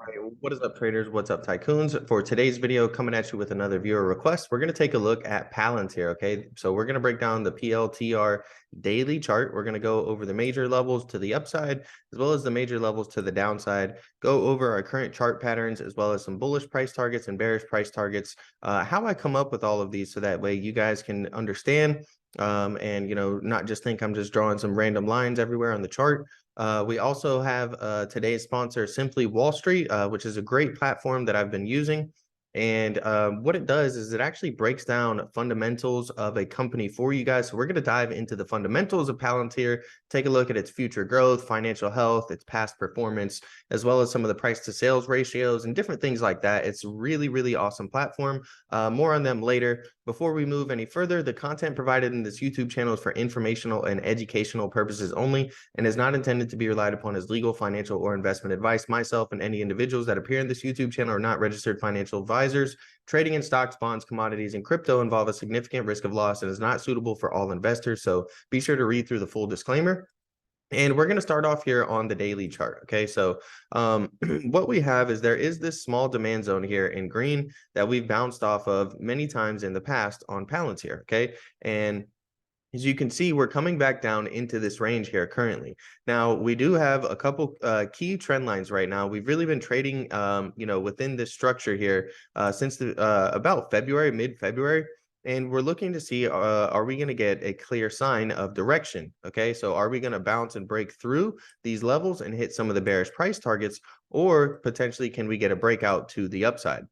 Right, what is up, traders? What's up, tycoons? For today's video, coming at you with another viewer request, we're going to take a look at Palantir. Okay, so we're going to break down the PLTR daily chart. We're going to go over the major levels to the upside, as well as the major levels to the downside. Go over our current chart patterns, as well as some bullish price targets and bearish price targets. How I come up with all of these, so that way you guys can understand. And not just think I'm just drawing some random lines everywhere on the chart. We also have today's sponsor, Simply Wall Street, which is a great platform that I've been using. And what it does is it actually breaks down fundamentals of a company for you guys. So we're going to dive into the fundamentals of Palantir, take a look at its future growth, financial health, its past performance, as well as some of the price to sales ratios and different things like that. It's a really, really awesome platform. More on them later. Before we move any further, the content provided in this YouTube channel is for informational and educational purposes only and is not intended to be relied upon as legal, financial, or investment advice. Myself and any individuals that appear in this YouTube channel are not registered financial advisors. Trading in stocks, bonds, commodities, and crypto involve a significant risk of loss and is not suitable for all investors. So be sure to read through the full disclaimer. And we're going to start off here on the daily chart. Okay, so what we have is there is this small demand zone here in green that we've bounced off of many times in the past on Palantir. Okay, and as you can see, we're coming back down into this range here currently. Now, we do have a couple key trend lines right now. We've really been trading, within this structure here since about February, mid-February. And we're looking to see, are we going to get a clear sign of direction? Okay, so are we going to bounce and break through these levels and hit some of the bearish price targets, or potentially can we get a breakout to the upside?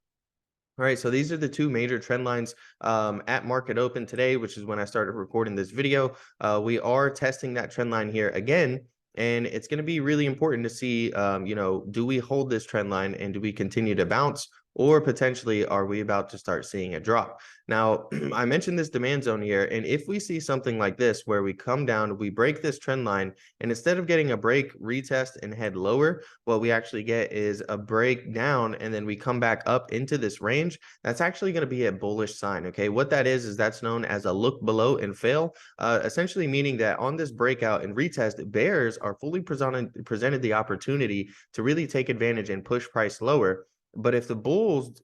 All right, so these are the two major trend lines at market open today, which is when I started recording this video. We are testing that trend line here again, and it's going to be really important to see, do we hold this trend line and do we continue to bounce, or potentially are we about to start seeing a drop? Now, I mentioned this demand zone here, and if we see something like this where we come down, we break this trend line, and instead of getting a break, retest, and head lower, what we actually get is a break down, and then we come back up into this range. That's actually going to be a bullish sign. Okay, what that is that's known as a look below and fail, essentially meaning that on this breakout and retest, bears are fully presented the opportunity to really take advantage and push price lower. But if the bulls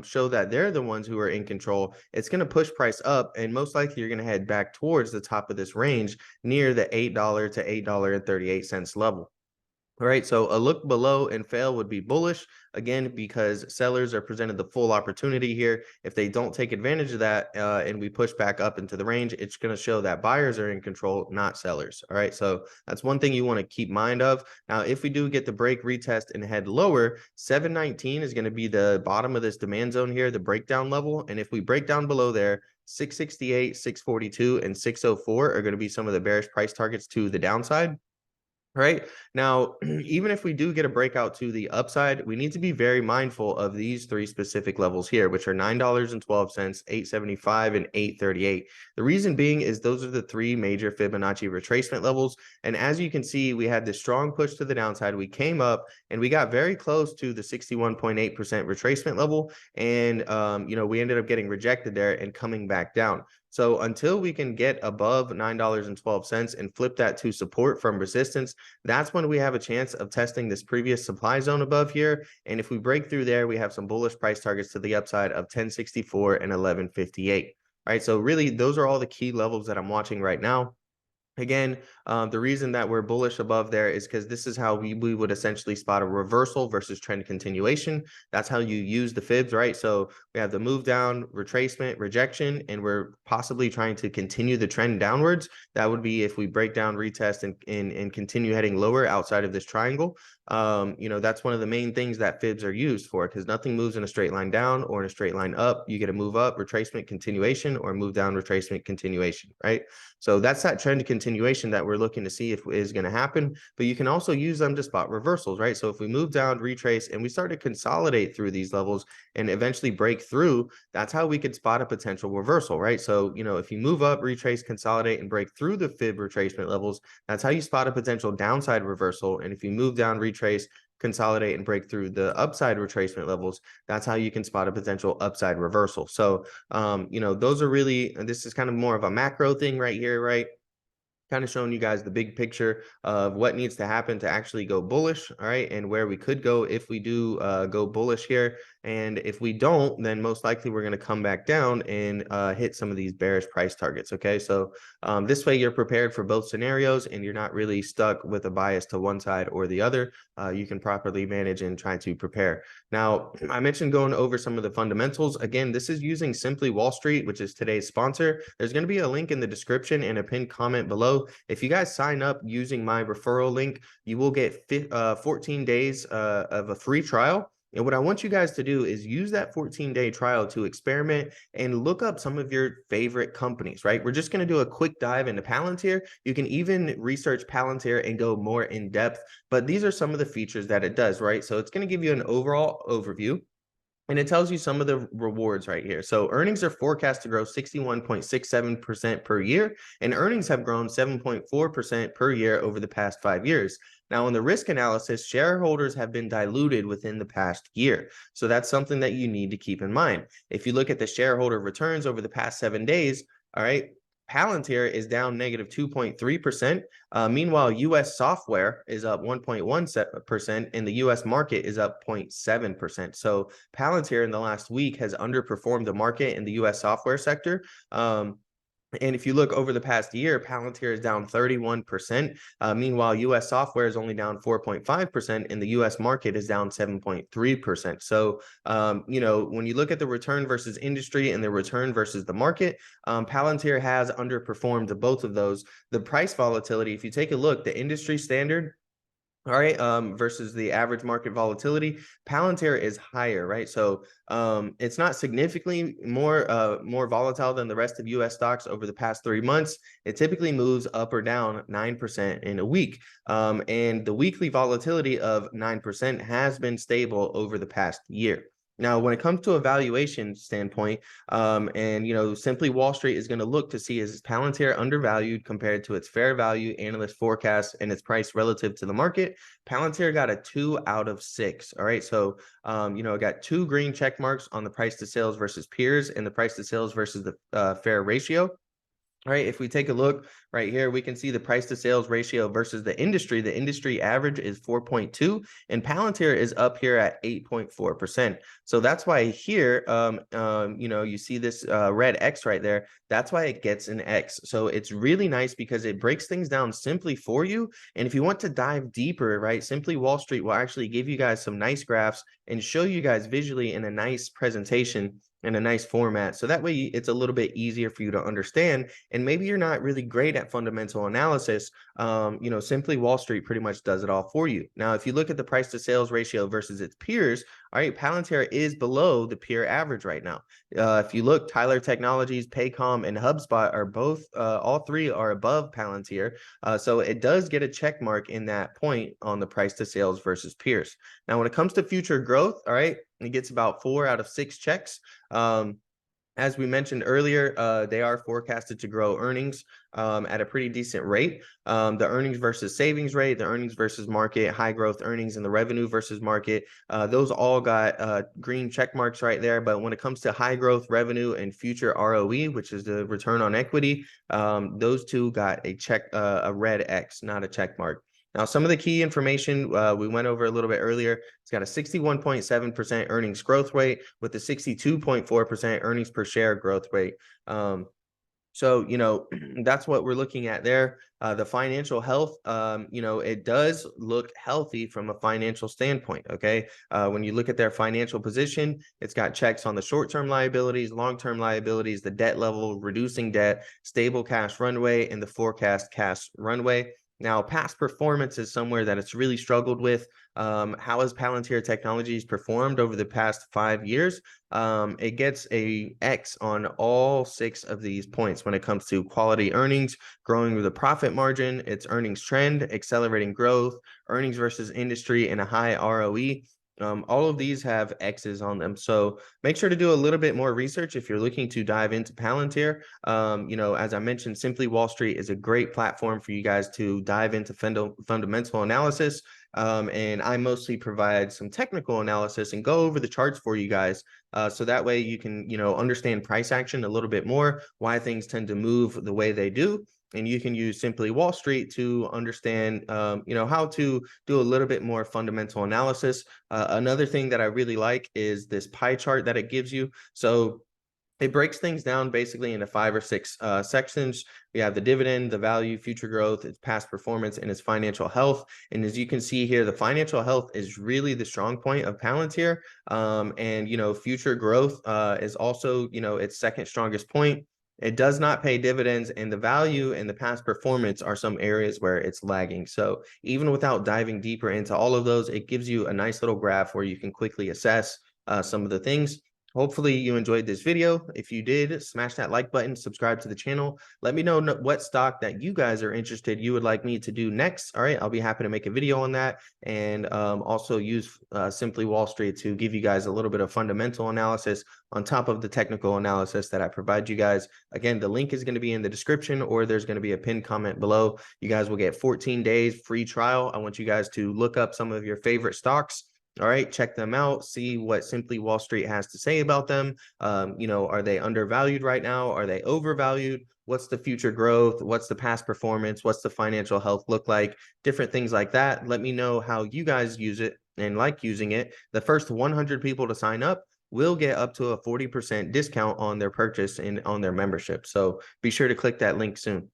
show that they're the ones who are in control, it's going to push price up, and most likely you're going to head back towards the top of this range near the $8 to $8.38 level. All right, so a look below and fail would be bullish, again, because sellers are presented the full opportunity here. If they don't take advantage of that and we push back up into the range, it's going to show that buyers are in control, not sellers. All right, so that's one thing you want to keep mind of. Now, if we do get the break, retest, and head lower, 719 is going to be the bottom of this demand zone here, the breakdown level. And if we break down below there, 668, 642, and 604 are going to be some of the bearish price targets to the downside. Right now, even if we do get a breakout to the upside, we need to be very mindful of these three specific levels here, which are $9.12, $8.75, and $8.38. The reason being is those are the three major Fibonacci retracement levels. And as you can see, we had this strong push to the downside. We came up and we got very close to the 61.8% retracement level. And, we ended up getting rejected there and coming back down. So until we can get above $9.12 and flip that to support from resistance, that's when we have a chance of testing this previous supply zone above here. And if we break through there, we have some bullish price targets to the upside of 1064 and 1158. All right, so really those are all the key levels that I'm watching right now. Again, the reason that we're bullish above there is because this is how we would essentially spot a reversal versus trend continuation. That's how you use the fibs, right? So we have the move down, retracement, rejection, and we're possibly trying to continue the trend downwards. That would be if we break down, retest, and continue heading lower outside of this triangle. That's one of the main things that fibs are used for, because nothing moves in a straight line down or in a straight line up. You get a move up, retracement, continuation, or move down, retracement, continuation, right? So that's that trend continuation that we're looking to see if is going to happen. But you can also use them to spot reversals, right? So if we move down, retrace, and we start to consolidate through these levels and eventually break through, that's how we could spot a potential reversal, right? So, if you move up, retrace, consolidate, and break through the fib retracement levels, that's how you spot a potential downside reversal. And if you move down, retrace, consolidate, and break through the upside retracement levels, that's how you can spot a potential upside reversal. So, those are really, this is kind of more of a macro thing right here, right? kind of showing you guys the big picture of what needs to happen to actually go bullish, all right, and where we could go if we do go bullish here. And if we don't, then most likely we're going to come back down and hit some of these bearish price targets, okay? So this way you're prepared for both scenarios and you're not really stuck with a bias to one side or the other. You can properly manage and try to prepare. Now, I mentioned going over some of the fundamentals. Again, this is using Simply Wall Street, which is today's sponsor. There's going to be a link in the description and a pinned comment below. If you guys sign up using my referral link, you will get 14 days of a free trial. And what I want you guys to do is use that 14-day trial to experiment and look up some of your favorite companies, right? We're just going to do a quick dive into Palantir. You can even research Palantir and go more in depth, but these are some of the features that it does, right? So it's going to give you an overall overview. And it tells you some of the rewards right here. So earnings are forecast to grow 61.67% per year, and earnings have grown 7.4% per year over the past 5 years. Now, in the risk analysis, shareholders have been diluted within the past year. So that's something that you need to keep in mind. If you look at the shareholder returns over the past 7 days, all right, Palantir is down negative 2.3%. Meanwhile, U.S. software is up 1.1% and the U.S. market is up 0.7%. So Palantir in the last week has underperformed the market in the U.S. software sector. And if you look over the past year, Palantir is down 31%. Meanwhile, U.S. software is only down 4.5%, and the U.S. market is down 7.3%. So, when you look at the return versus industry and the return versus the market, Palantir has underperformed both of those. The price volatility, if you take a look, the industry standard, all right, versus the average market volatility, Palantir is higher, right? So it's not significantly more volatile than the rest of U.S. stocks over the past 3 months. It typically moves up or down 9% in a week. And the weekly volatility of 9% has been stable over the past year. Now, when it comes to a valuation standpoint, Simply Wall Street is going to look to see, is Palantir undervalued compared to its fair value analyst forecast and its price relative to the market? Palantir got a 2 out of 6. All right. So, it got 2 green check marks on the price to sales versus peers and the price to sales versus the fair ratio. All right, if we take a look right here, we can see the price to sales ratio versus the industry. The industry average is 4.2, and Palantir is up here at 8.4%. So that's why here, you see this red X right there. That's why it gets an X. So it's really nice because it breaks things down simply for you. And if you want to dive deeper, right, Simply Wall Street will actually give you guys some nice graphs and show you guys visually in a nice presentation in a nice format. So that way it's a little bit easier for you to understand. And maybe you're not really great at fundamental analysis. Simply Wall Street pretty much does it all for you. Now, if you look at the price to sales ratio versus its peers, all right, Palantir is below the peer average right now. If you look, Tyler Technologies, Paycom, and HubSpot are both, all three are above Palantir. So it does get a check mark in that point on the price to sales versus peers. Now, when it comes to future growth, all right, it gets about 4 out of 6 checks. As we mentioned earlier, they are forecasted to grow earnings at a pretty decent rate. The earnings versus savings rate, the earnings versus market, high growth earnings, and the revenue versus market, those all got green check marks right there. But when it comes to high growth revenue and future ROE, which is the return on equity, those two got a red X, not a check mark. Now, some of the key information we went over a little bit earlier. It's got a 61.7% earnings growth rate with a 62.4% earnings per share growth rate. So, that's what we're looking at there. The financial health, it does look healthy from a financial standpoint, okay? When you look at their financial position, it's got checks on the short-term liabilities, long-term liabilities, the debt level, reducing debt, stable cash runway, and the forecast cash runway. Now, past performance is somewhere that it's really struggled with. How has Palantir Technologies performed over the past 5 years? It gets a X on all 6 of these points when it comes to quality earnings, growing with a profit margin, its earnings trend, accelerating growth, earnings versus industry, and a high ROE. All of these have X's on them. So make sure to do a little bit more research if you're looking to dive into Palantir. As I mentioned, Simply Wall Street is a great platform for you guys to dive into fundamental analysis. And I mostly provide some technical analysis and go over the charts for you guys. So that way you can, understand price action a little bit more, why things tend to move the way they do. and you can use Simply Wall Street to understand, how to do a little bit more fundamental analysis. Another thing that I really like is this pie chart that it gives you. So it breaks things down basically into 5 or 6 sections. We have the dividend, the value, future growth, its past performance, and its financial health. And as you can see here, the financial health is really the strong point of Palantir. And future growth is also, its second strongest point. It does not pay dividends, and the value and the past performance are some areas where it's lagging. So even without diving deeper into all of those, it gives you a nice little graph where you can quickly assess some of the things. Hopefully you enjoyed this video. If you did, smash that like button, subscribe to the channel. Let me know what stock that you guys are interested you would like me to do next. All right, I'll be happy to make a video on that, and also use Simply Wall Street to give you guys a little bit of fundamental analysis on top of the technical analysis that I provide you guys. Again, the link is going to be in the description, or there's going to be a pinned comment below. You guys will get 14 days free trial. I want you guys to look up some of your favorite stocks. All right, check them out, see what Simply Wall Street has to say about them. Are they undervalued right now? Are they overvalued? What's the future growth? What's the past performance? What's the financial health look like? Different things like that. Let me know how you guys use it and like using it. The first 100 people to sign up will get up to a 40% discount on their purchase and on their membership. So be sure to click that link soon.